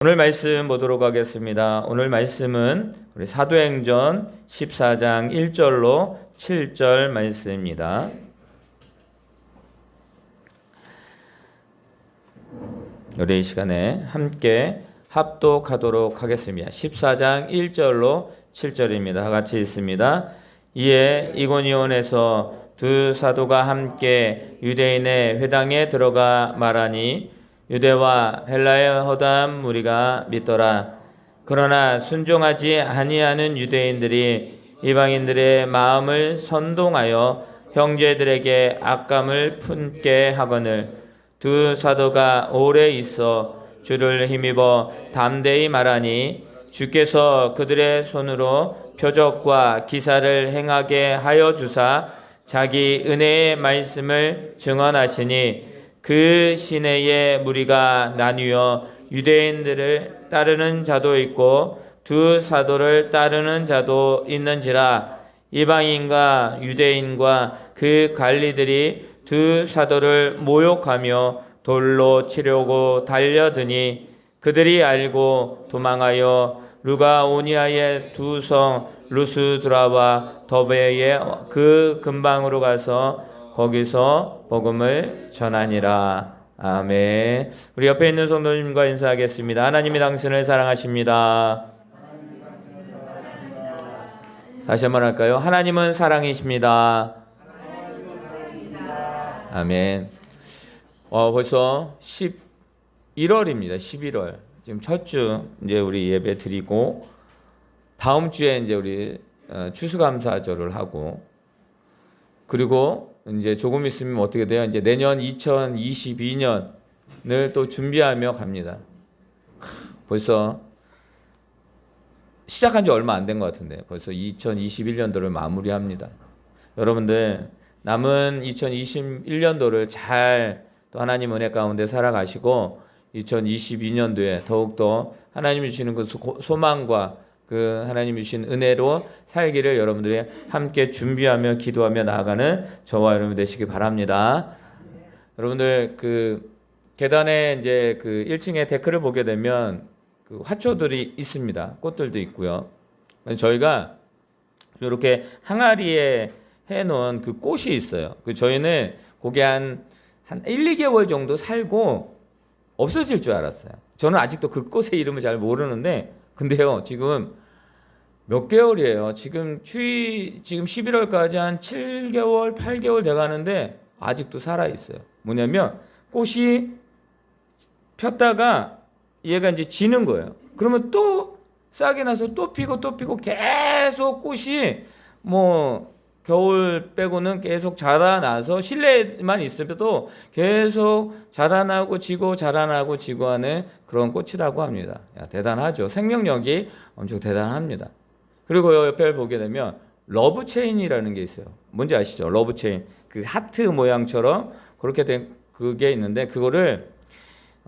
오늘 말씀 보도록 하겠습니다. 오늘 말씀은 우리 사도행전 14장 1절로 7절 말씀입니다. 우리 이 시간에 함께 합독하도록 하겠습니다. 14장 1절로 7절입니다. 같이 읽습니다. 이에 이고니온에서 두 사도가 함께 유대인의 회당에 들어가 말하니 유대와 헬라의 허다한 무리가 믿더라. 그러나 순종하지 아니하는 유대인들이 이방인들의 마음을 선동하여 형제들에게 악감을 품게 하거늘 두 사도가 오래 있어 주를 힘입어 담대히 말하니 주께서 그들의 손으로 표적과 기사를 행하게 하여 주사 자기 은혜의 말씀을 증언하시니 그 시내의 무리가 나뉘어 유대인들을 따르는 자도 있고 두 사도를 따르는 자도 있는지라. 이방인과 유대인과 그 관리들이 두 사도를 모욕하며 돌로 치려고 달려드니 그들이 알고 도망하여 루가오니아의 두 성 루스드라와 더베의 그 근방으로 가서 거기서 복음을 전하니라. 아멘. 우리 옆에 있는 성도님과 인사하겠습니다. 하나님이 당신을 사랑하십니다. 다시 한번 할까요? 하나님은 사랑이십니다. 아멘. 벌써 11월입니다. 11월. 지금 첫 주 이제 우리 예배 드리고 다음 주에 이제 우리 추수감사절을 하고 그리고 이제 조금 있으면 어떻게 돼요? 이제 내년 2022년을 또 준비하며 갑니다. 벌써 시작한 지 얼마 안 된 것 같은데 벌써 2021년도를 마무리합니다. 여러분들 남은 2021년도를 잘 또 하나님 은혜 가운데 살아가시고 2022년도에 더욱더 하나님이 주시는 그 소망과 그 하나님이 주신 은혜로 살기를 여러분들이 함께 준비하며 기도하며 나아가는 저와 여러분 되시기 바랍니다. 여러분들 그 계단에 이제 그 1층에 데크를 보게 되면 그 화초들이 있습니다. 꽃들도 있고요. 저희가 이렇게 항아리에 해놓은 그 꽃이 있어요. 그 저희는 그게 한 1, 2개월 정도 살고 없어질 줄 알았어요. 저는 아직도 그 꽃의 이름을 잘 모르는데 근데요, 지금 몇 개월이에요. 지금 11월까지 한 7개월, 8개월 돼가는데 아직도 살아있어요. 뭐냐면 꽃이 폈다가 얘가 이제 지는 거예요. 그러면 또 싹이 나서 또 피고 또 피고 계속 꽃이 뭐 겨울 빼고는 계속 자라나서 실내만 있어도 계속 자라나고 지고 자라나고 지고 하는 그런 꽃이라고 합니다. 야, 대단하죠. 생명력이 엄청 대단합니다. 그리고 옆에 보게 되면 러브 체인이라는 게 있어요. 뭔지 아시죠? 러브 체인. 그 하트 모양처럼 그렇게 된 그게 있는데 그거를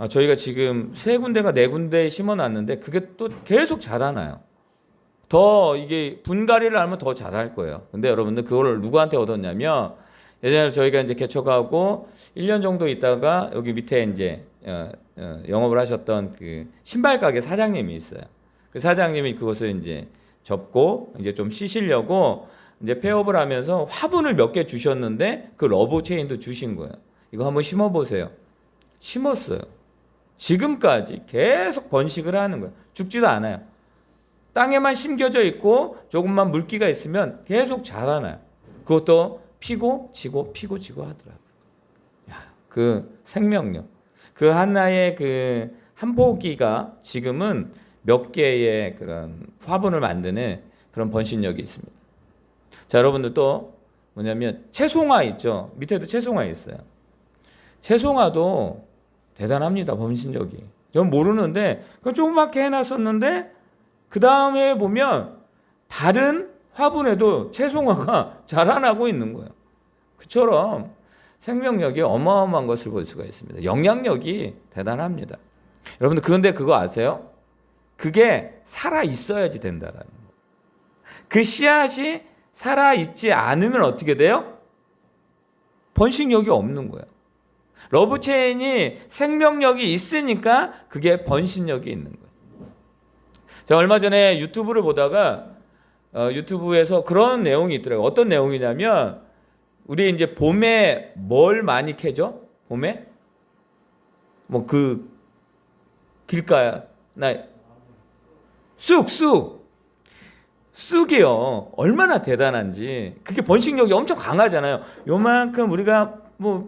저희가 지금 3군데가 4군데 심어놨는데 그게 또 계속 자라나요. 더 이게 분갈이를 하면 더 잘할 거예요. 근데 여러분들 그걸 누구한테 얻었냐면 예전에 저희가 이제 개척하고 1년 정도 있다가 여기 밑에 이제 영업을 하셨던 그 신발 가게 사장님이 있어요. 그 사장님이 그것을 이제 접고 이제 좀 쉬시려고 이제 폐업을 하면서 화분을 몇 개 주셨는데 그 러브 체인도 주신 거예요. 이거 한번 심어보세요. 심었어요. 지금까지 계속 번식을 하는 거예요. 죽지도 않아요. 땅에만 심겨져 있고 조금만 물기가 있으면 계속 자라나요. 그것도 피고 지고 피고 지고 하더라고요. 야, 그 생명력. 그 하나의 그 한 포기가 지금은 몇 개의 그런 화분을 만드는 그런 번식력이 있습니다. 자, 여러분들 또 뭐냐면 채송화 있죠. 밑에도 채송화 있어요. 채송화도 대단합니다. 번식력이. 전 모르는데 그건 조그맣게 해놨었는데 그 다음에 보면 다른 화분에도 채송화가 자라나고 있는 거예요. 그처럼 생명력이 어마어마한 것을 볼 수가 있습니다. 영향력이 대단합니다. 여러분들 그런데 그거 아세요? 그게 살아 있어야지 된다라는 거예요. 그 씨앗이 살아 있지 않으면 어떻게 돼요? 번식력이 없는 거예요. 러브체인이 생명력이 있으니까 그게 번식력이 있는 거예요. 제가 얼마 전에 유튜브를 보다가 유튜브에서 그런 내용이 있더라고요. 어떤 내용이냐면 우리 이제 봄에 뭘 많이 캐죠? 봄에 뭐 그 길가야 나 쑥이요. 얼마나 대단한지. 그게 번식력이 엄청 강하잖아요. 요만큼 우리가 뭐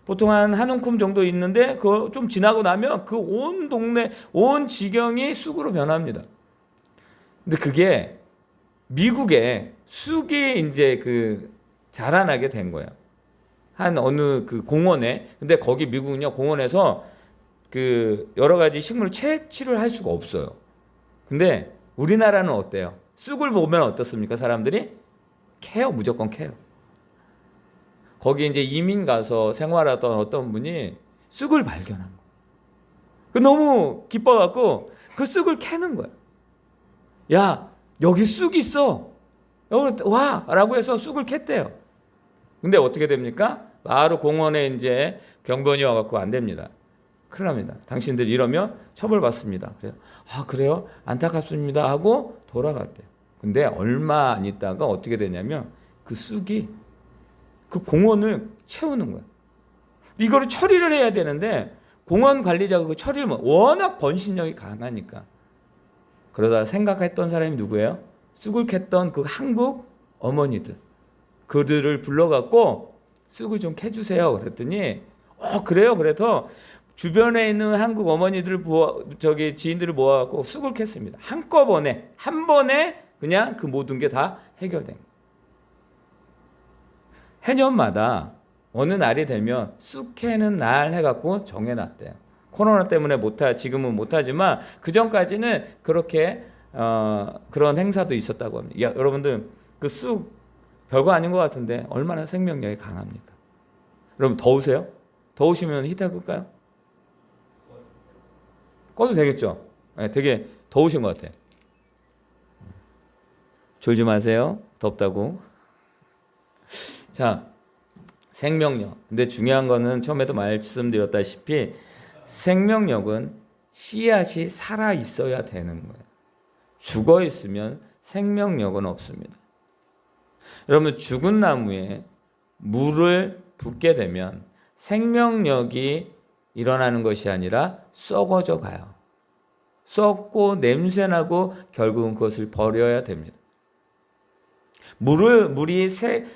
보통 한 움큼 정도 있는데 그거 좀 지나고 나면 그 온 동네 온 지경이 쑥으로 변합니다. 근데 그게 미국에 쑥이 이제 그 자라나게 된 거예요. 한 어느 그 공원에. 근데 거기 미국은요, 공원에서 그 여러 가지 식물을 채취를 할 수가 없어요. 근데 우리나라는 어때요? 쑥을 보면 어떻습니까? 사람들이 캐요. 무조건 캐요. 거기 이제 이민 가서 생활하던 어떤 분이 쑥을 발견한 거예요. 그 너무 기뻐갖고 그 쑥을 캐는 거예요. 야, 여기 쑥 있어. 여기 와! 라고 해서 쑥을 캤대요. 근데 어떻게 됩니까? 바로 공원에 이제 경보원이 와갖고 안 됩니다. 큰일 납니다. 당신들 이러면 처벌받습니다. 그래요. 아, 그래요? 안타깝습니다. 하고 돌아갔대요. 근데 얼마 안 있다가 어떻게 되냐면 그 쑥이 그 공원을 채우는 거예요. 이거를 처리를 해야 되는데 공원 관리자가 그 처리를 워낙 번식력이 강하니까. 그러다 생각했던 사람이 누구예요? 쑥을 캤던 그 한국 어머니들. 그들을 불러갖고 쑥을 좀 캐주세요. 그랬더니 그래요. 그래서 주변에 있는 한국 어머니들을 지인들을 모아갖고 쑥을 캤습니다. 한꺼번에 한 번에 그냥 그 모든 게 다 해결된 거예요. 해년마다 어느 날이 되면 쑥 캐는 날 해갖고 정해놨대요. 코로나 때문에 지금은 못하지만 그 전까지는 그렇게 그런 행사도 있었다고 합니다. 야, 여러분들 그 쑥 별거 아닌 것 같은데 얼마나 생명력이 강합니까? 여러분 더우세요? 더우시면 히터 끌까요? 꺼도 되겠죠? 네, 되게 더우신 것 같아요. 졸지 마세요. 덥다고. 자, 생명력. 근데 중요한 거는 처음에도 말씀드렸다시피 생명력은 씨앗이 살아 있어야 되는 거예요. 죽어 있으면 생명력은 없습니다. 여러분, 죽은 나무에 물을 붓게 되면 생명력이 일어나는 것이 아니라 썩어져 가요. 썩고 냄새나고 결국은 그것을 버려야 됩니다. 물이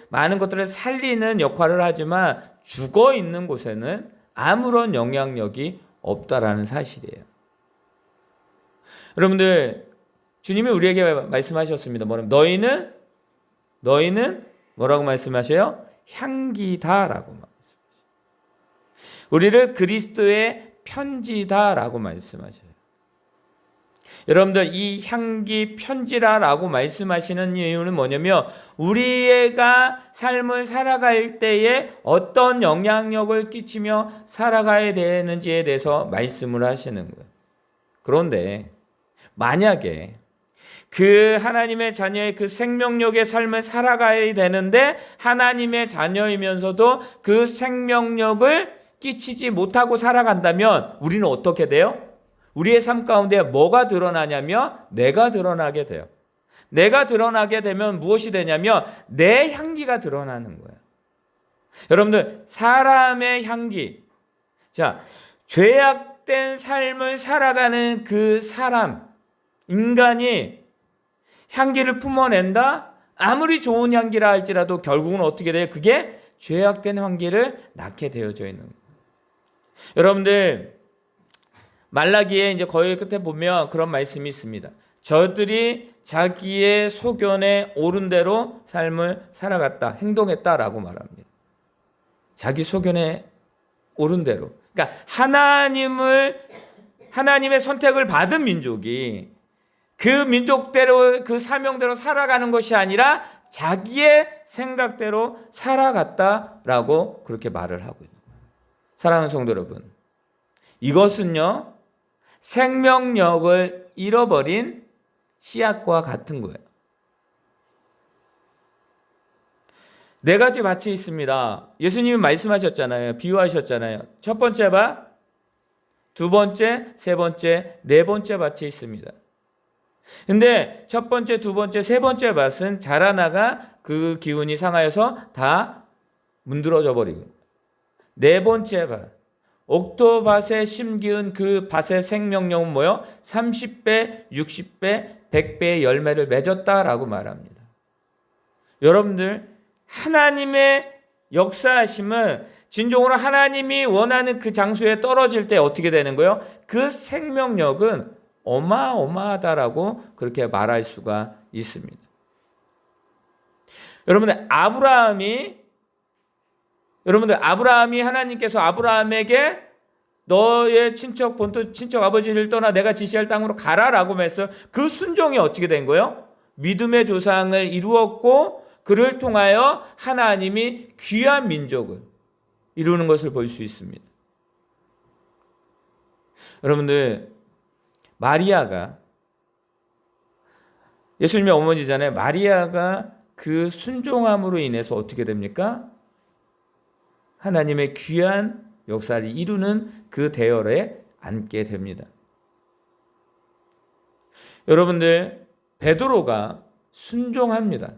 많은 것들을 살리는 역할을 하지만 죽어 있는 곳에는 아무런 영향력이 없다라는 사실이에요. 여러분들, 주님이 우리에게 말씀하셨습니다. 너희는 뭐라고 말씀하셔요? 향기다라고 말씀하셔요. 우리를 그리스도의 편지다라고 말씀하셔요. 여러분들, 이 향기 편지라라고 말씀하시는 이유는 뭐냐면 우리가 삶을 살아갈 때에 어떤 영향력을 끼치며 살아가야 되는지에 대해서 말씀을 하시는 거예요. 그런데 만약에 그 하나님의 자녀의 그 생명력의 삶을 살아가야 되는데 하나님의 자녀이면서도 그 생명력을 끼치지 못하고 살아간다면 우리는 어떻게 돼요? 우리의 삶 가운데 뭐가 드러나냐면 내가 드러나게 돼요. 내가 드러나게 되면 무엇이 되냐면 내 향기가 드러나는 거예요. 여러분들, 사람의 향기. 자, 죄악된 삶을 살아가는 그 사람, 인간이 향기를 품어낸다? 아무리 좋은 향기라 할지라도 결국은 어떻게 돼요? 그게 죄악된 향기를 낳게 되어져 있는 거예요. 여러분들, 말라기에 이제 거의 끝에 보면 그런 말씀이 있습니다. 저들이 자기의 소견에 옳은 대로 삶을 살아갔다, 행동했다라고 말합니다. 자기 소견에 옳은 대로. 그러니까 하나님의 선택을 받은 민족이 그 민족대로, 그 사명대로 살아가는 것이 아니라 자기의 생각대로 살아갔다라고 그렇게 말을 하고 있는 거예요. 사랑하는 성도 여러분, 이것은요, 생명력을 잃어버린 씨앗과 같은 거예요. 네 가지 밭이 있습니다. 예수님이 말씀하셨잖아요. 비유하셨잖아요. 첫 번째 밭, 두 번째, 세 번째, 네 번째 밭이 있습니다. 근데 첫 번째, 두 번째, 세 번째 밭은 자라나가 그 기운이 상하여서 다 문드러져 버리고, 네 번째 밭, 옥토밭에 심기운 그 밭의 생명력은 뭐요? 30배, 60배, 100배의 열매를 맺었다라고 말합니다. 여러분들, 하나님의 역사하심은 진정으로 하나님이 원하는 그 장소에 떨어질 때 어떻게 되는 거예요? 그 생명력은 어마어마하다라고 그렇게 말할 수가 있습니다. 여러분들, 아브라함이 하나님께서 아브라함에게 너의 친척 본토 친척 아버지를 떠나 내가 지시할 땅으로 가라라고 해서 그 순종이 어떻게 된 거예요? 믿음의 조상을 이루었고, 그를 통하여 하나님이 귀한 민족을 이루는 것을 볼 수 있습니다. 여러분들, 마리아가, 예수님의 어머니잖아요. 마리아가 그 순종함으로 인해서 어떻게 됩니까? 하나님의 귀한 역사를 이루는 그 대열에 앉게 됩니다. 여러분들, 베드로가 순종합니다.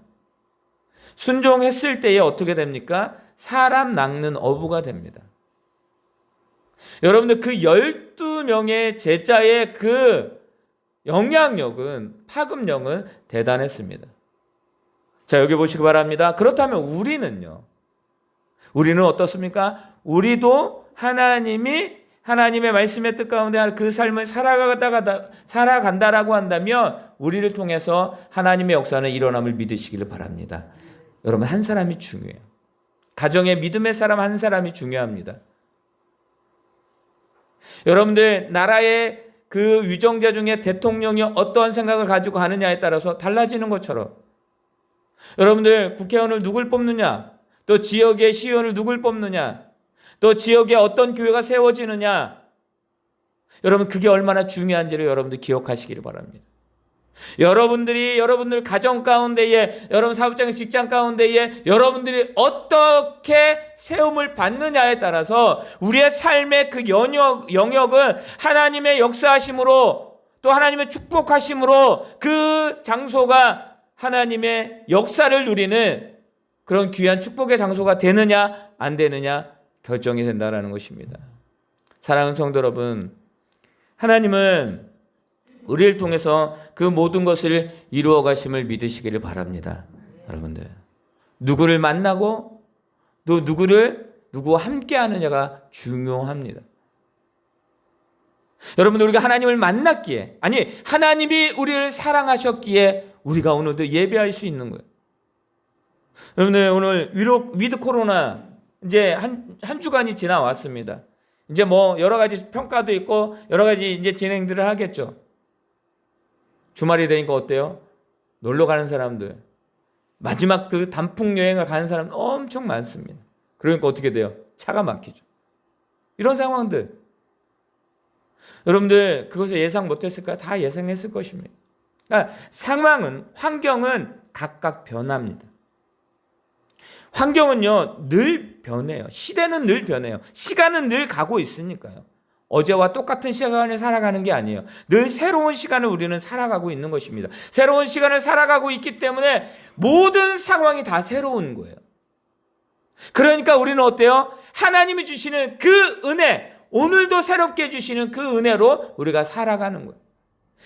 순종했을 때에 어떻게 됩니까? 사람 낚는 어부가 됩니다. 여러분들, 그 12명의 제자의 그 영향력은, 파급력은 대단했습니다. 자, 여기 보시기 바랍니다. 그렇다면 우리는 어떻습니까? 우리도 하나님의 말씀의 뜻 가운데 그 삶을 살아간다라고 한다면 우리를 통해서 하나님의 역사는 일어남을 믿으시기를 바랍니다. 여러분, 한 사람이 중요해요. 가정의 믿음의 사람 한 사람이 중요합니다. 여러분들, 나라의 그 위정자 중에 대통령이 어떠한 생각을 가지고 가느냐에 따라서 달라지는 것처럼, 여러분들, 국회의원을 누굴 뽑느냐, 또 지역의 시의원을 누굴 뽑느냐, 또 지역에 어떤 교회가 세워지느냐, 여러분, 그게 얼마나 중요한지를 여러분들 기억하시기를 바랍니다. 여러분들 가정 가운데에, 여러분 사업장 직장 가운데에 여러분들이 어떻게 세움을 받느냐에 따라서 우리의 삶의 그 영역은 하나님의 역사하심으로, 또 하나님의 축복하심으로 그 장소가 하나님의 역사를 누리는 그런 귀한 축복의 장소가 되느냐 안 되느냐 결정이 된다는 것입니다. 사랑하는 성도 여러분, 하나님은 우리를 통해서 그 모든 것을 이루어 가심을 믿으시기를 바랍니다. 여러분들, 누구를 만나고 또 누구와 함께 하느냐가 중요합니다. 여러분들, 우리가 하나님을 만났기에, 아니 하나님이 우리를 사랑하셨기에 우리가 오늘도 예배할 수 있는 거예요. 여러분들, 오늘 위드 코로나 이제 한 주간이 지나왔습니다. 이제 뭐 여러 가지 평가도 있고 여러 가지 이제 진행들을 하겠죠. 주말이 되니까 어때요? 놀러 가는 사람들, 마지막 그 단풍 여행을 가는 사람 엄청 많습니다. 그러니까 어떻게 돼요? 차가 막히죠. 이런 상황들, 여러분들 그것을 예상 못했을까요? 다 예상했을 것입니다. 그러니까 환경은 각각 변합니다. 환경은요 늘 변해요. 시대는 늘 변해요. 시간은 늘 가고 있으니까요. 어제와 똑같은 시간을 살아가는 게 아니에요. 늘 새로운 시간을 우리는 살아가고 있는 것입니다. 새로운 시간을 살아가고 있기 때문에 모든 상황이 다 새로운 거예요. 그러니까 우리는 어때요? 하나님이 주시는 그 은혜, 오늘도 새롭게 주시는 그 은혜로 우리가 살아가는 거예요.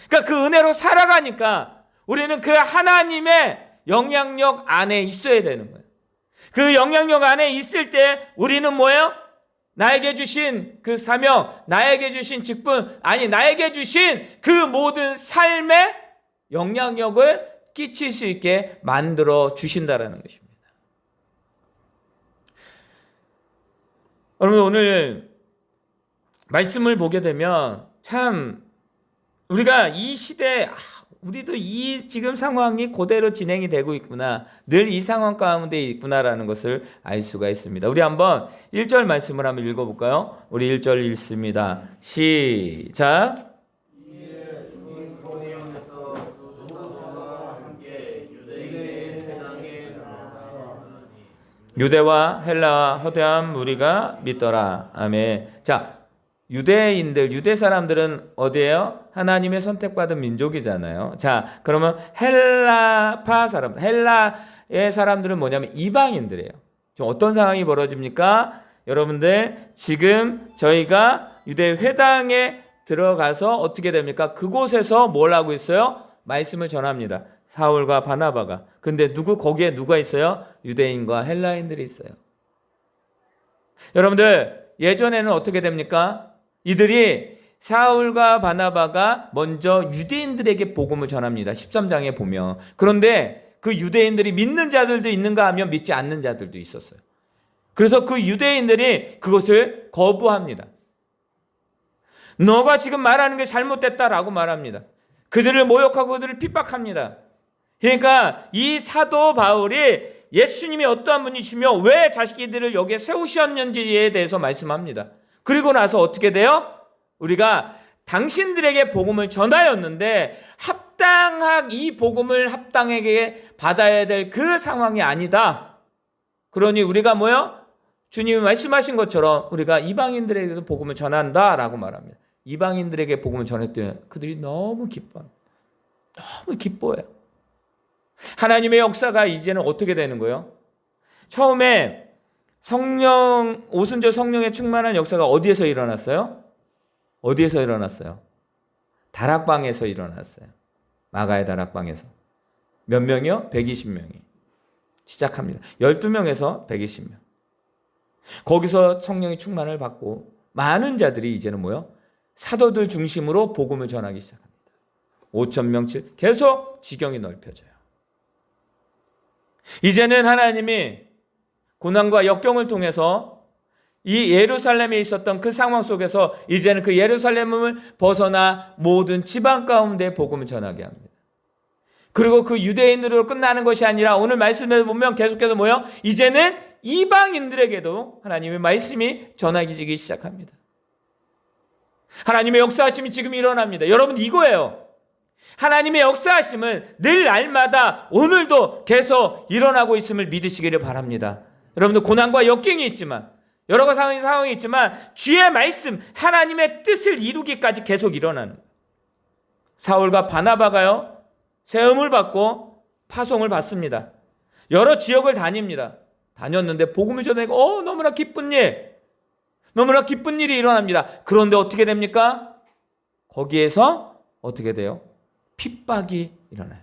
그러니까 그 은혜로 살아가니까 우리는 그 하나님의 영향력 안에 있어야 되는 거예요. 그 영향력 안에 있을 때 우리는 뭐예요? 나에게 주신 그 사명, 나에게 주신 직분, 아니 나에게 주신 그 모든 삶의 영향력을 끼칠 수 있게 만들어 주신다라는 것입니다. 여러분, 오늘 말씀을 보게 되면 참 우리가 이 시대에 우리도 이 지금 상황이 그대로 진행이 되고 있구나, 늘 이 상황 가운데 있구나라는 것을 알 수가 있습니다. 우리 한번 1절 말씀을 한번 읽어볼까요? 우리 1절 읽습니다. 시작. 유대와 헬라와 허대한 무리가 믿더라. 아멘. 자, 유대인들, 유대 사람들은 어디예요? 하나님의 선택받은 민족이잖아요. 자, 그러면 헬라파 사람, 헬라의 사람들은 뭐냐면 이방인들이에요. 지금 어떤 상황이 벌어집니까? 여러분들, 지금 저희가 유대 회당에 들어가서 어떻게 됩니까? 그곳에서 뭘 하고 있어요? 말씀을 전합니다. 사울과 바나바가. 근데 거기에 누가 있어요? 유대인과 헬라인들이 있어요. 여러분들, 예전에는 어떻게 됩니까? 이들이 사울과 바나바가 먼저 유대인들에게 복음을 전합니다. 13장에 보면. 그런데 그 유대인들이 믿는 자들도 있는가 하면 믿지 않는 자들도 있었어요. 그래서 그 유대인들이 그것을 거부합니다. 너가 지금 말하는 게 잘못됐다라고 말합니다. 그들을 모욕하고 그들을 핍박합니다. 그러니까 이 사도 바울이 예수님이 어떠한 분이시며 왜 자기들을 여기에 세우셨는지에 대해서 말씀합니다. 그리고 나서 어떻게 돼요? 우리가 당신들에게 복음을 전하였는데 이 복음을 합당하게 받아야 될 그 상황이 아니다. 그러니 우리가 뭐요? 주님이 말씀하신 것처럼 우리가 이방인들에게도 복음을 전한다라고 말합니다. 이방인들에게 복음을 전했더니 그들이 너무 기뻐요. 너무 기뻐해요. 하나님의 역사가 이제는 어떻게 되는 거예요? 처음에 오순절 성령의 충만한 역사가 어디에서 일어났어요? 어디에서 일어났어요? 다락방에서 일어났어요. 마가의 다락방에서. 몇 명이요? 120명이. 시작합니다. 12명에서 120명. 거기서 성령의 충만을 받고 많은 자들이 이제는 뭐요? 사도들 중심으로 복음을 전하기 시작합니다. 5,000명치 계속 지경이 넓혀져요. 이제는 하나님이 고난과 역경을 통해서 이 예루살렘에 있었던 그 상황 속에서 이제는 그 예루살렘을 벗어나 모든 지방 가운데 복음을 전하게 합니다. 그리고 그 유대인으로 끝나는 것이 아니라 오늘 말씀에 보면 계속해서 뭐요? 이제는 이방인들에게도 하나님의 말씀이 전하기 시작합니다. 하나님의 역사하심이 지금 일어납니다. 여러분, 이거예요. 하나님의 역사하심은 늘 날마다 오늘도 계속 일어나고 있음을 믿으시기를 바랍니다. 여러분들, 고난과 역경이 있지만, 여러 가지 상황이 있지만 주의 말씀, 하나님의 뜻을 이루기까지 계속 일어나는 거예요. 사울과 바나바가요, 세움을 받고 파송을 받습니다. 여러 지역을 다닙니다. 다녔는데 복음을 전하고 너무나 기쁜 일이 일어납니다. 그런데 어떻게 됩니까? 거기에서 어떻게 돼요? 핍박이 일어나요.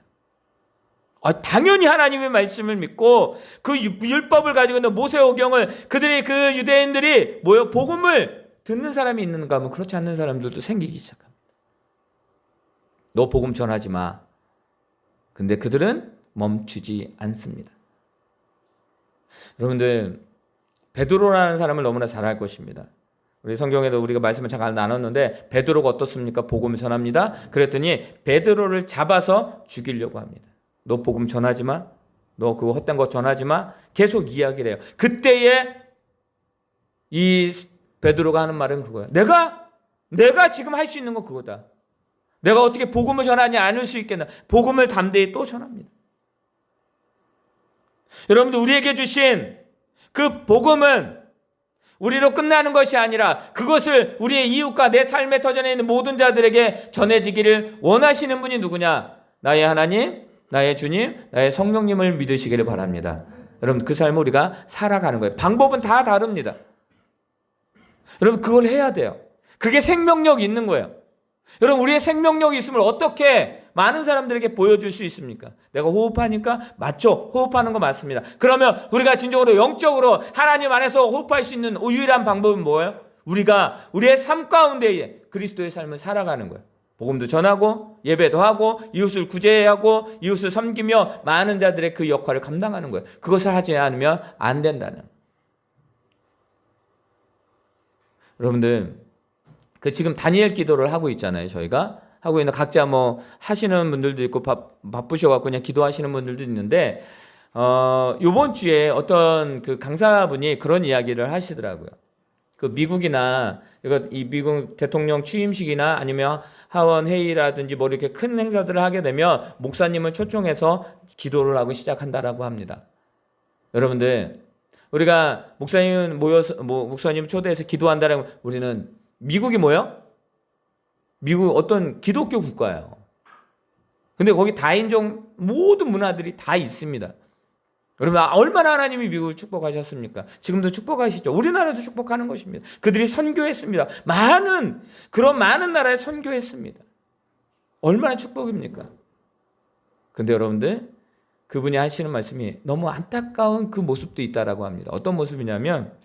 당연히 하나님의 말씀을 믿고 그 율법을 가지고 있는 모세오경을 그들이 그 유대인들이 복음을 듣는 사람이 있는가 하면 그렇지 않는 사람들도 생기기 시작합니다. 너 복음 전하지 마. 근데 그들은 멈추지 않습니다. 여러분들, 베드로라는 사람을 너무나 잘 알 것입니다. 우리 성경에도 우리가 말씀을 잠깐 나눴는데 베드로가 어떻습니까? 복음을 전합니다. 그랬더니 베드로를 잡아서 죽이려고 합니다. 너 복음 전하지 마. 너 그거 헛된 거 전하지 마. 계속 이야기를 해요. 그때에 이 베드로가 하는 말은 그거예요. 내가 지금 할 수 있는 건 그거다. 내가 어떻게 복음을 전하지 않을 수 있겠나. 복음을 담대히 또 전합니다. 여러분들, 우리에게 주신 그 복음은 우리로 끝나는 것이 아니라 그것을 우리의 이웃과 내 삶의 터전에 있는 모든 자들에게 전해지기를 원하시는 분이 누구냐? 나의 하나님, 나의 주님, 나의 성령님을 믿으시기를 바랍니다. 여러분, 그 삶을 우리가 살아가는 거예요. 방법은 다 다릅니다. 여러분, 그걸 해야 돼요. 그게 생명력이 있는 거예요. 여러분, 우리의 생명력이 있음을 어떻게 많은 사람들에게 보여줄 수 있습니까? 내가 호흡하니까 맞죠? 호흡하는 거 맞습니다. 그러면 우리가 진정으로 영적으로 하나님 안에서 호흡할 수 있는 유일한 방법은 뭐예요? 우리가 우리의 삶 가운데에 그리스도의 삶을 살아가는 거예요. 복음도 전하고 예배도 하고 이웃을 구제하고 이웃을 섬기며 많은 자들의 그 역할을 감당하는 거예요. 그것을 하지 않으면 안 된다는. 여러분들, 지금 다니엘 기도를 하고 있잖아요. 저희가 하고 있는, 각자 하시는 분들도 있고 바쁘셔갖고 그냥 기도하시는 분들도 있는데, 요번 주에 어떤 그 강사분이 그런 이야기를 하시더라고요. 그 미국이나 이 미국 대통령 취임식이나 아니면 하원 회의라든지 이렇게 큰 행사들을 하게 되면 목사님을 초청해서 기도를 하고 시작한다라고 합니다. 여러분들, 우리가 목사님 초대해서 기도한다라면 우리는 미국이 뭐예요? 미국 어떤 기독교 국가예요. 근데 거기 다인종 모든 문화들이 다 있습니다. 여러분, 얼마나 하나님이 미국을 축복하셨습니까? 지금도 축복하시죠. 우리나라도 축복하는 것입니다. 그들이 선교했습니다. 그런 많은 나라에 선교했습니다. 얼마나 축복입니까? 근데 여러분들, 그분이 하시는 말씀이 너무 안타까운 그 모습도 있다라고 합니다. 어떤 모습이냐면,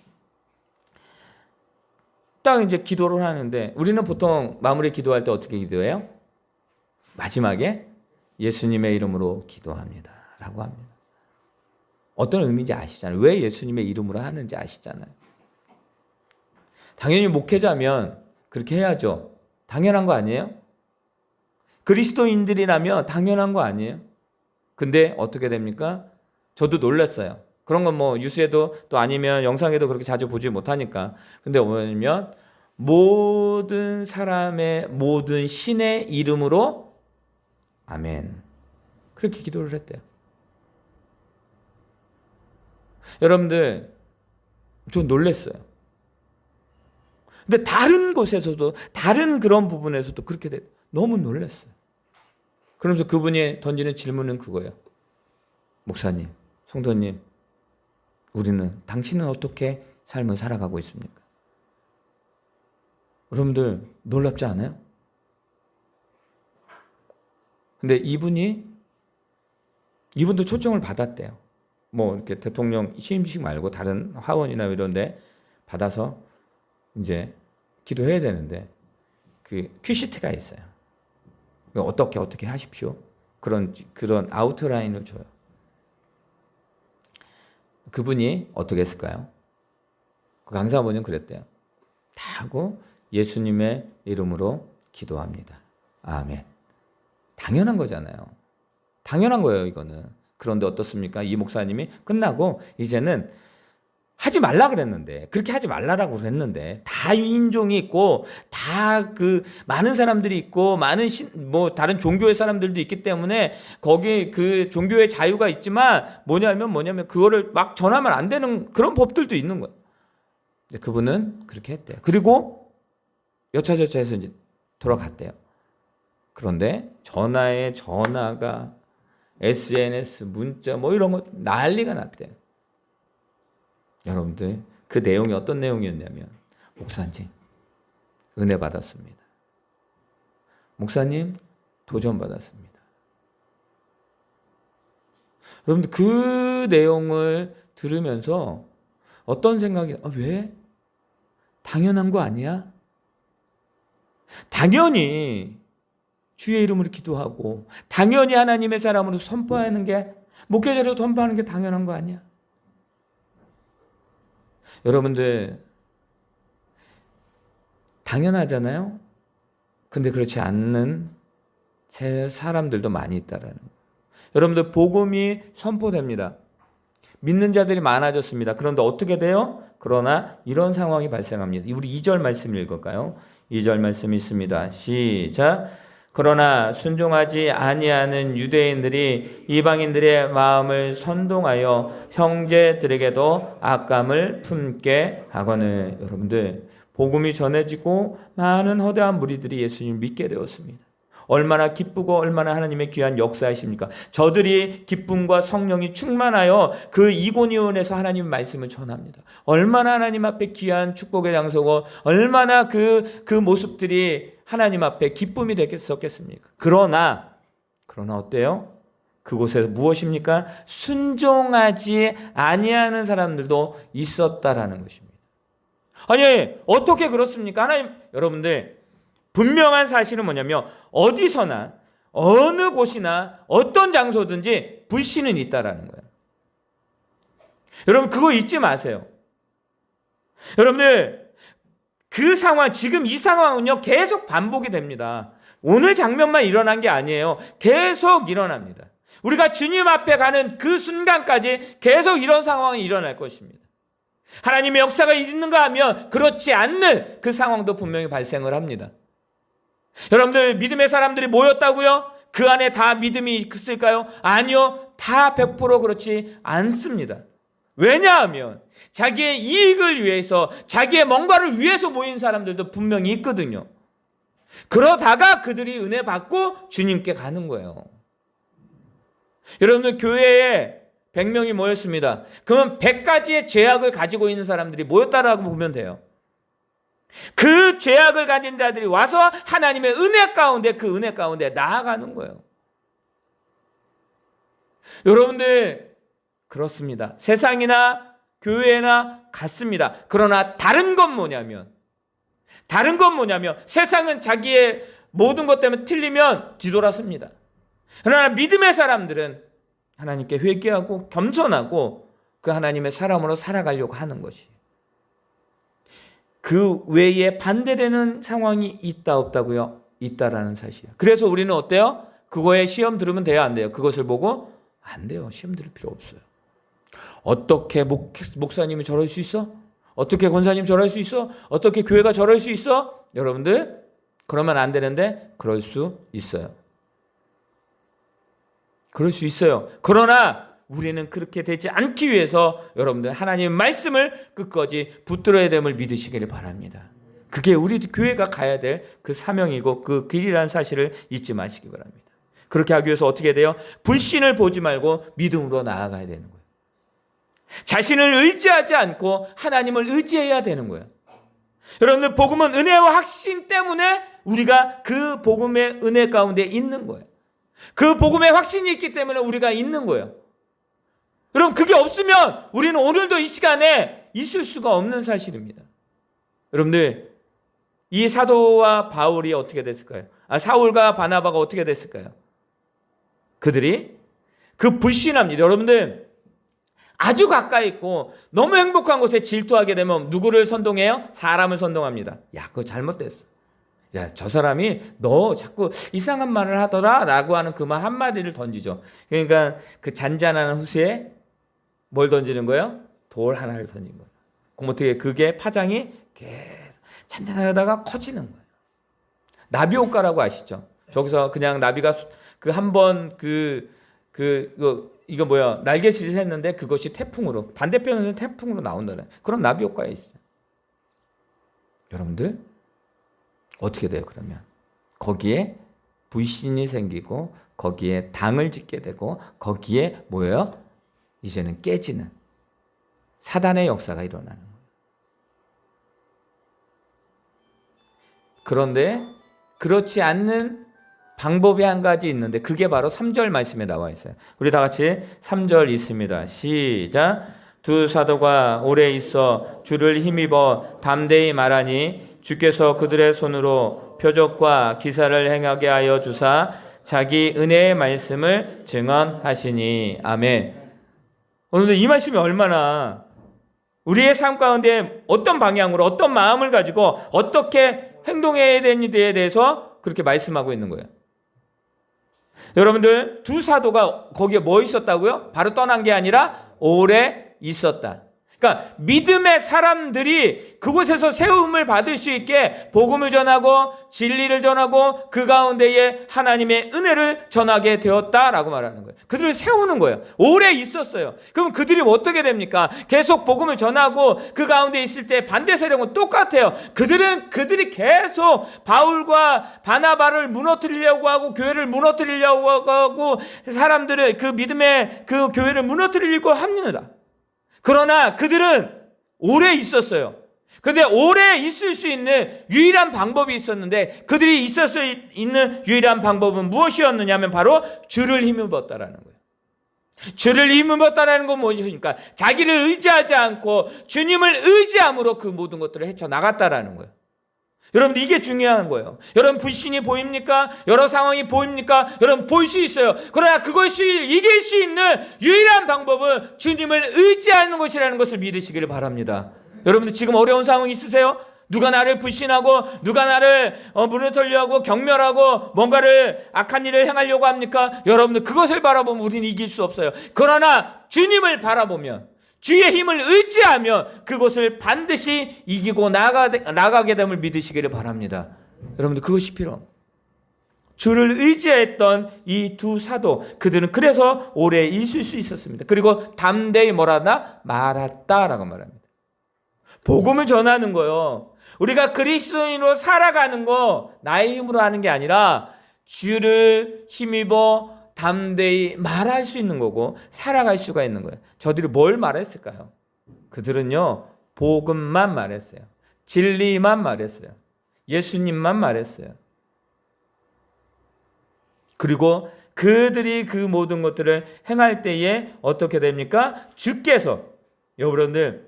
딱 이제 기도를 하는데, 우리는 보통 마무리 기도할 때 어떻게 기도해요? 마지막에 예수님의 이름으로 기도합니다. 라고 합니다. 어떤 의미인지 아시잖아요. 왜 예수님의 이름으로 하는지 아시잖아요. 당연히 목회자면 그렇게 해야죠. 당연한 거 아니에요? 그리스도인들이라면 당연한 거 아니에요? 근데 어떻게 됩니까? 저도 놀랐어요. 그런 건 뭐 뉴스에도 또 아니면 영상에도 그렇게 자주 보지 못하니까. 근데 뭐냐면 모든 사람의 모든 신의 이름으로 아멘. 그렇게 기도를 했대요. 여러분들, 전 놀랐어요. 근데 다른 곳에서도, 다른 그런 부분에서도 그렇게 돼. 너무 놀랐어요. 그러면서 그분이 던지는 질문은 그거예요. 목사님, 성도님, 당신은 어떻게 삶을 살아가고 있습니까? 여러분들, 놀랍지 않아요? 근데 이분도 초청을 받았대요. 뭐 이렇게 대통령 취임식 말고 다른 하원이나 이런 데 받아서 이제 기도해야 되는데 그 큐시트가 있어요. 어떻게 하십시오. 그런 아웃라인을 줘요. 그분이 어떻게 했을까요? 그 강사분은 그랬대요. 다 하고 예수님의 이름으로 기도합니다. 아멘. 당연한 거잖아요. 당연한 거예요, 이거는. 그런데 어떻습니까? 이 목사님이 끝나고 이제는 하지 말라 그랬는데, 그렇게 하지 말라라고 그랬는데, 다 인종이 있고, 다 많은 사람들이 있고, 다른 종교의 사람들도 있기 때문에, 거기 그 종교의 자유가 있지만, 뭐냐면, 그거를 막 전하면 안 되는 그런 법들도 있는 거예요. 근데 그분은 그렇게 했대요. 그리고 여차저차해서 이제 돌아갔대요. 그런데 전화가 SNS, 문자 뭐 이런 거 난리가 났대요. 여러분들, 그 내용이 어떤 내용이었냐면, 목사님 은혜 받았습니다. 목사님 도전 받았습니다. 여러분들, 그 내용을 들으면서 어떤 생각이, 왜? 당연한 거 아니야? 당연히 주의 이름으로 기도하고 당연히 하나님의 사람으로 선포하는 게, 목회자로 선포하는 게 당연한 거 아니야? 여러분들, 당연하잖아요? 근데 그렇지 않는 사람들도 많이 있다라는 거예요. 여러분들, 복음이 선포됩니다. 믿는 자들이 많아졌습니다. 그런데 어떻게 돼요? 그러나 이런 상황이 발생합니다. 우리 2절 말씀 읽을까요? 2절 말씀이 있습니다. 시작. 그러나 순종하지 아니하는 유대인들이 이방인들의 마음을 선동하여 형제들에게도 악감을 품게 하거늘. 여러분들, 복음이 전해지고 많은 허다한 무리들이 예수님을 믿게 되었습니다. 얼마나 기쁘고 얼마나 하나님의 귀한 역사이십니까? 저들이 기쁨과 성령이 충만하여 그 이고니온에서 하나님의 말씀을 전합니다. 얼마나 하나님 앞에 귀한 축복의 장소고, 얼마나 그 모습들이 하나님 앞에 기쁨이 됐겠습니까? 그러나 어때요? 그곳에서 무엇입니까? 순종하지 아니하는 사람들도 있었다라는 것입니다. 아니, 어떻게 그렇습니까? 하나님, 여러분들, 분명한 사실은 뭐냐면, 어디서나 어느 곳이나 어떤 장소든지 불신은 있다라는 거예요. 여러분, 그거 잊지 마세요. 여러분들, 지금 이 상황은요, 계속 반복이 됩니다. 오늘 장면만 일어난 게 아니에요. 계속 일어납니다. 우리가 주님 앞에 가는 그 순간까지 계속 이런 상황이 일어날 것입니다. 하나님의 역사가 있는가 하면 그렇지 않는 그 상황도 분명히 발생을 합니다. 여러분들, 믿음의 사람들이 모였다고요? 그 안에 다 믿음이 있을까요? 아니요. 다 100% 그렇지 않습니다. 왜냐하면 자기의 이익을 위해서, 자기의 뭔가를 위해서 모인 사람들도 분명히 있거든요. 그러다가 그들이 은혜 받고 주님께 가는 거예요. 여러분들, 교회에 100명이 모였습니다. 그러면 100가지의 죄악을 가지고 있는 사람들이 모였다라고 보면 돼요. 그 죄악을 가진 자들이 와서 하나님의 은혜 가운데, 그 은혜 가운데 나아가는 거예요. 여러분들, 그렇습니다. 세상이나 교회나 같습니다. 그러나 다른 건 뭐냐면 세상은 자기의 모든 것 때문에 틀리면 뒤돌아섭니다. 그러나 믿음의 사람들은 하나님께 회개하고 겸손하고 그 하나님의 사람으로 살아가려고 하는 것이, 그 외에 반대되는 상황이 있다 없다고요? 있다라는 사실이에요. 그래서 우리는 어때요? 그거에 시험 들으면 돼요, 안 돼요? 그것을 보고 안 돼요. 시험 들을 필요 없어요. 어떻게 목사님이 저럴 수 있어? 어떻게 권사님 저럴 수 있어? 어떻게 교회가 저럴 수 있어? 여러분들, 그러면 안 되는데 그럴 수 있어요. 그럴 수 있어요. 그러나 우리는 그렇게 되지 않기 위해서 여러분들 하나님의 말씀을 끝까지 붙들어야 됨을 믿으시기를 바랍니다. 그게 우리 교회가 가야 될 그 사명이고 그 길이라는 사실을 잊지 마시기 바랍니다. 그렇게 하기 위해서 어떻게 돼요? 불신을 보지 말고 믿음으로 나아가야 되는 거예요. 자신을 의지하지 않고 하나님을 의지해야 되는 거예요. 여러분들, 복음은 은혜와 확신 때문에 우리가 그 복음의 은혜 가운데 있는 거예요. 그 복음의 확신이 있기 때문에 우리가 있는 거예요. 여러분, 그게 없으면 우리는 오늘도 이 시간에 있을 수가 없는 사실입니다. 여러분들, 이 사도와 바울이 어떻게 됐을까요? 사울과 바나바가 어떻게 됐을까요? 그들이 그 불신합니다. 여러분들, 아주 가까이 있고 너무 행복한 곳에 질투하게 되면 누구를 선동해요? 사람을 선동합니다. 야, 그거 잘못됐어. 야, 저 사람이 너 자꾸 이상한 말을 하더라 라고 하는 그 말 한마디를 던지죠. 그러니까 그 잔잔한 후세에 뭘 던지는 거예요? 돌 하나를 던진 거예요. 그럼 어떻게 그게 파장이 계속 잔잔하다가 커지는 거예요. 나비 효과라고 아시죠? 저기서 그냥 나비가 그 한 번 이거 뭐야, 날개짓을 했는데 그것이 태풍으로, 반대편에서는 태풍으로 나온다는 그런 나비 효과에 있어요. 여러분들, 어떻게 돼요? 그러면 거기에 불신이 생기고 거기에 당을 짓게 되고 거기에 뭐예요? 이제는 깨지는 사단의 역사가 일어나는 거예요. 그런데 그렇지 않는 방법이 한 가지 있는데 그게 바로 3절 말씀에 나와 있어요. 우리 다 같이 3절 있습니다. 시작. 두 사도가 오래 있어 주를 힘입어 담대히 말하니 주께서 그들의 손으로 표적과 기사를 행하게 하여 주사 자기 은혜의 말씀을 증언하시니. 아멘. 오늘 이 말씀이 얼마나 우리의 삶 가운데 어떤 방향으로, 어떤 마음을 가지고 어떻게 행동해야 되는지에 대해서 그렇게 말씀하고 있는 거예요. 여러분들, 두 사도가 거기에 뭐 있었다고요? 바로 떠난 게 아니라 오래 있었다. 그러니까 믿음의 사람들이 그곳에서 세움을 받을 수 있게 복음을 전하고 진리를 전하고 그 가운데에 하나님의 은혜를 전하게 되었다라고 말하는 거예요. 그들을 세우는 거예요. 오래 있었어요. 그럼 그들이 어떻게 됩니까? 계속 복음을 전하고 그 가운데 있을 때 반대 세력은 똑같아요. 그들이 계속 바울과 바나바를 무너뜨리려고 하고 교회를 무너뜨리려고 하고 사람들을, 그 믿음의 그 교회를 무너뜨리려고 합니다. 그러나 그들은 오래 있었어요. 그런데 오래 있을 수 있는 유일한 방법이 있었는데 그들이 있을 수 있는 유일한 방법은 무엇이었느냐 하면 바로 주를 힘입었다라는 거예요. 주를 힘입었다라는 건 무엇입니까? 자기를 의지하지 않고 주님을 의지함으로 그 모든 것들을 헤쳐나갔다라는 거예요. 여러분, 이게 중요한 거예요. 여러분, 불신이 보입니까? 여러 상황이 보입니까? 여러분, 볼 수 있어요. 그러나 그것이 이길 수 있는 유일한 방법은 주님을 의지하는 것이라는 것을 믿으시기를 바랍니다. 여러분들, 지금 어려운 상황 있으세요? 누가 나를 불신하고 누가 나를 무너뜨리려고 하고 경멸하고 뭔가를 악한 일을 행하려고 합니까? 여러분들, 그것을 바라보면 우리는 이길 수 없어요. 그러나 주님을 바라보면, 주의 힘을 의지하면 그것을 반드시 이기고 나가게 됨을 믿으시기를 바랍니다. 여러분들, 그것이 필요합니다. 주를 의지했던 이 두 사도, 그들은 그래서 오래 있을 수 있었습니다. 그리고 담대히 뭐라나 말았다라고 말합니다. 복음을 전하는 거요. 우리가 그리스도인으로 살아가는 거 나의 힘으로 하는 게 아니라 주를 힘입어 담대히 말할 수 있는 거고 살아갈 수가 있는 거예요. 저들이 뭘 말했을까요? 그들은요, 복음만 말했어요. 진리만 말했어요. 예수님만 말했어요. 그리고 그들이 그 모든 것들을 행할 때에 어떻게 됩니까? 주께서 여러분들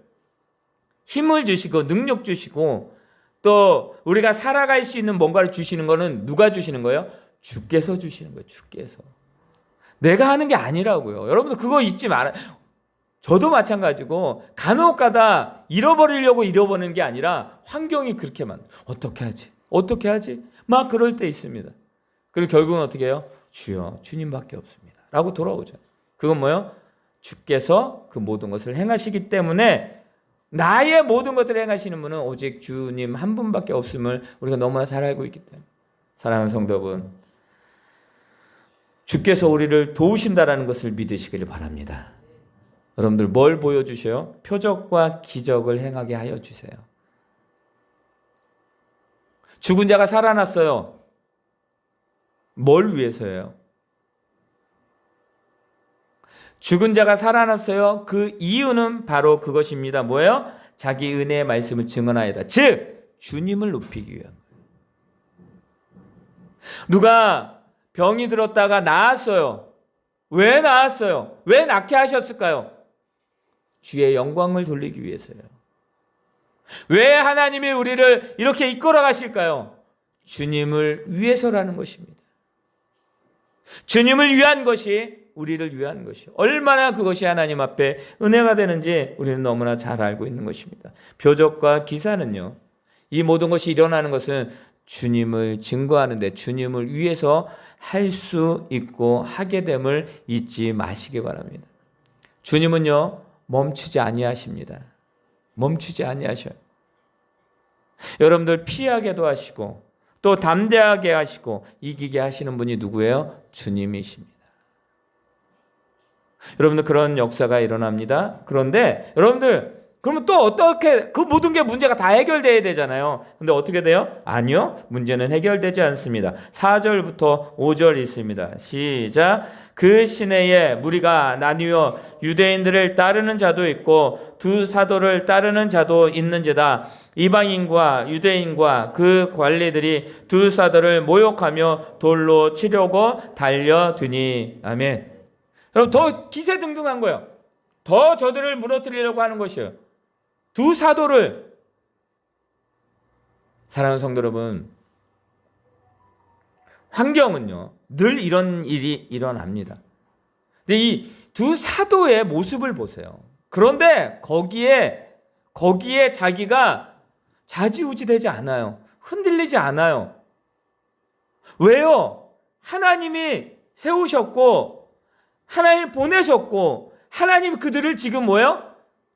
힘을 주시고 능력 주시고 또 우리가 살아갈 수 있는 뭔가를 주시는 거는 누가 주시는 거예요? 주께서 주시는 거예요. 주께서. 내가 하는 게 아니라고요. 여러분들 그거 잊지 말아요. 저도 마찬가지고 간혹 가다 잃어버리려고 잃어버리는 게 아니라 환경이 그렇게 만들어. 어떻게 하지? 어떻게 하지? 막 그럴 때 있습니다. 그리고 결국은 어떻게 해요? 주여, 주님밖에 없습니다 라고 돌아오죠. 그건 뭐예요? 주께서 그 모든 것을 행하시기 때문에 나의 모든 것들을 행하시는 분은 오직 주님 한 분밖에 없음을 우리가 너무나 잘 알고 있기 때문에 사랑하는 성도 여러분, 주께서 우리를 도우신다라는 것을 믿으시길 바랍니다. 여러분들 뭘 보여주셔요? 표적과 기적을 행하게 하여 주세요. 죽은 자가 살아났어요. 뭘 위해서예요? 죽은 자가 살아났어요. 그 이유는 바로 그것입니다. 뭐예요? 자기 은혜의 말씀을 증언하여다. 즉 주님을 높이기 위한 거예요. 누가 병이 들었다가 나았어요. 왜 나았어요? 왜 낫게 하셨을까요? 주의 영광을 돌리기 위해서요. 왜 하나님이 우리를 이렇게 이끌어 가실까요? 주님을 위해서라는 것입니다. 주님을 위한 것이 우리를 위한 것이 얼마나 그것이 하나님 앞에 은혜가 되는지 우리는 너무나 잘 알고 있는 것입니다. 표적과 기사는요, 이 모든 것이 일어나는 것은 주님을 증거하는데 주님을 위해서 할 수 있고 하게 됨을 잊지 마시기 바랍니다. 주님은요 멈추지 아니하십니다. 멈추지 아니하셔요. 여러분들 피하게도 하시고 또 담대하게 하시고 이기게 하시는 분이 누구예요? 주님이십니다. 여러분들 그런 역사가 일어납니다. 그런데 여러분들 그러면 또 어떻게 그 모든 게 문제가 다 해결돼야 되잖아요. 근데 어떻게 돼요? 아니요. 문제는 해결되지 않습니다. 4절부터 5절 있습니다. 시작. 그 시내에 무리가 나뉘어 유대인들을 따르는 자도 있고 두 사도를 따르는 자도 있는지다. 이방인과 유대인과 그 관리들이 두 사도를 모욕하며 돌로 치려고 달려드니. 아멘. 여러분 더 기세등등한 거예요. 더 저들을 무너뜨리려고 하는 것이에요. 두 사도를. 사랑하는 성도 여러분, 환경은요 늘 이런 일이 일어납니다. 근데 이 두 사도의 모습을 보세요. 그런데 거기에 자기가 좌지우지되지 않아요. 흔들리지 않아요. 왜요? 하나님이 세우셨고 하나님 보내셨고 하나님 그들을 지금 뭐예요?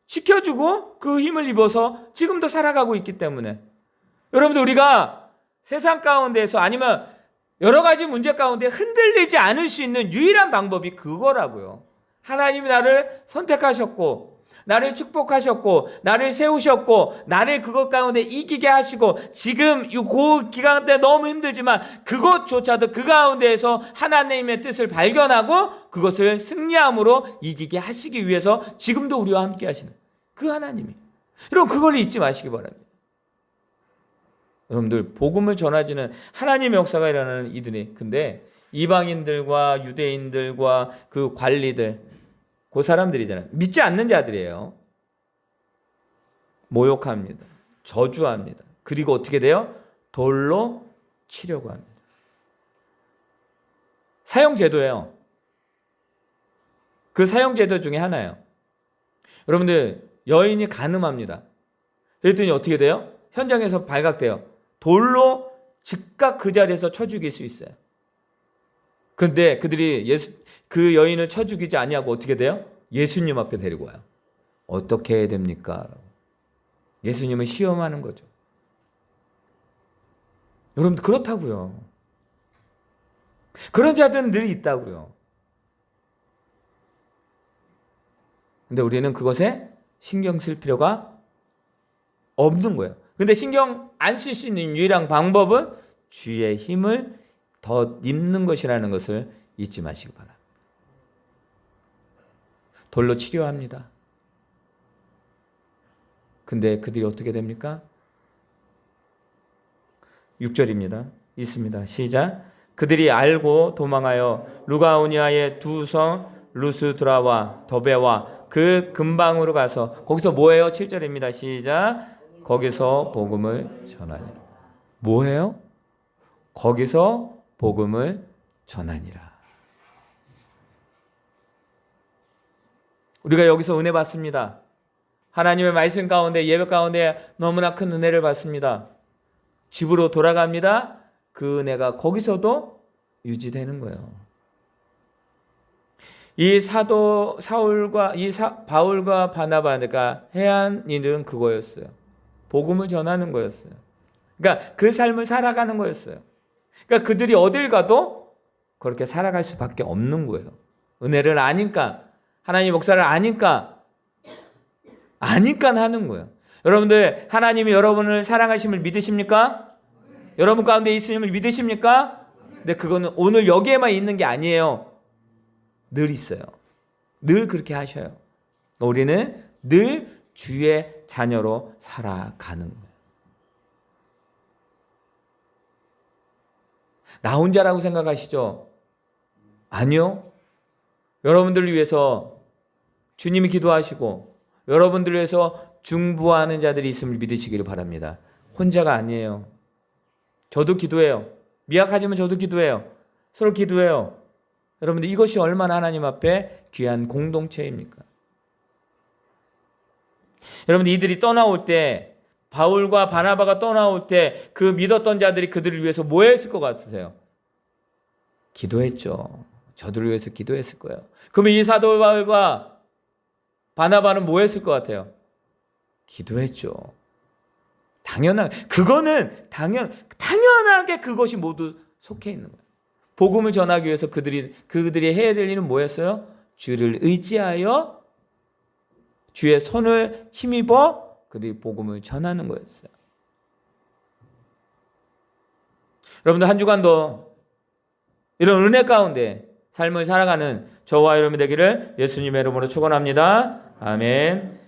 지켜주고 그 힘을 입어서 지금도 살아가고 있기 때문에. 여러분들 우리가 세상 가운데에서 아니면 여러 가지 문제 가운데 흔들리지 않을 수 있는 유일한 방법이 그거라고요. 하나님이 나를 선택하셨고 나를 축복하셨고 나를 세우셨고 나를 그것 가운데 이기게 하시고 지금 이 기간 때 너무 힘들지만 그것조차도 그 가운데에서 하나님의 뜻을 발견하고 그것을 승리함으로 이기게 하시기 위해서 지금도 우리와 함께 하시는 그 하나님이. 여러분 그걸 잊지 마시기 바랍니다. 여러분들 복음을 전하지는 하나님의 역사가 일어나는 이들이, 근데 이방인들과 유대인들과 그 관리들, 그 사람들이잖아요. 믿지 않는 자들이에요. 모욕합니다. 저주합니다. 그리고 어떻게 돼요? 돌로 치려고 합니다. 사형제도예요. 그 사형제도 중에 하나예요. 여러분들 여인이 간음합니다. 그랬더니 어떻게 돼요? 현장에서 발각돼요. 돌로 즉각 그 자리에서 쳐 죽일 수 있어요. 근데 그들이 그 여인을 쳐 죽이지 아니하고 어떻게 돼요? 예수님 앞에 데리고 와요. 어떻게 해야 됩니까? 예수님을 시험하는 거죠. 여러분들 그렇다고요. 그런 자들은 늘 있다고요. 근데 우리는 그것에 신경 쓸 필요가 없는 거예요. 근데 신경 안 쓸 수 있는 유일한 방법은 주의 힘을 더 입는 것이라는 것을 잊지 마시기 바랍니다. 돌로 치료합니다. 근데 그들이 어떻게 됩니까? 6절입니다. 있습니다. 시작. 그들이 알고 도망하여 루가오니아의 두 성 루스드라와 더베와 그 근방으로 가서 거기서 뭐예요? 7절입니다. 시작. 거기서 복음을 전하니라. 뭐예요? 거기서 복음을 전하니라. 우리가 여기서 은혜 받습니다. 하나님의 말씀 가운데, 예배 가운데 너무나 큰 은혜를 받습니다. 집으로 돌아갑니다. 그 은혜가 거기서도 유지되는 거예요. 이 사도 사울과 바울과 바나바가 해야 한 일은 그거였어요. 복음을 전하는 거였어요. 그러니까 그 삶을 살아가는 거였어요. 그러니까 그들이 어딜 가도 그렇게 살아갈 수밖에 없는 거예요. 은혜를 아니까, 하나님 역사를 아니까 하는 거예요. 여러분들, 하나님이 여러분을 사랑하심을 믿으십니까? 여러분 가운데 있음을 믿으십니까? 근데 그거는 오늘 여기에만 있는 게 아니에요. 늘 있어요. 늘 그렇게 하셔요. 우리는 늘 주의 자녀로 살아가는 거예요. 나 혼자라고 생각하시죠? 아니요. 여러분들을 위해서 주님이 기도하시고 여러분들을 위해서 중보하는 자들이 있음을 믿으시기를 바랍니다. 혼자가 아니에요. 저도 기도해요. 미약하지만 저도 기도해요. 서로 기도해요. 여러분들, 이것이 얼마나 하나님 앞에 귀한 공동체입니까? 여러분들, 이들이 떠나올 때, 바울과 바나바가 떠나올 때 그 믿었던 자들이 그들을 위해서 뭐 했을 것 같으세요? 기도했죠. 저들을 위해서 기도했을 거예요. 그러면 이 사도 바울과 바나바는 뭐 했을 것 같아요? 기도했죠. 그거는 당연하게 그것이 모두 속해 있는 거예요. 복음을 전하기 위해서 그들이 해야 될 일은 뭐였어요? 주를 의지하여 주의 손을 힘입어 그들이 복음을 전하는 거였어요. 여러분들, 한 주간도 이런 은혜 가운데 삶을 살아가는 저와 여러분이 되기를 예수님의 이름으로 축원합니다. 아멘.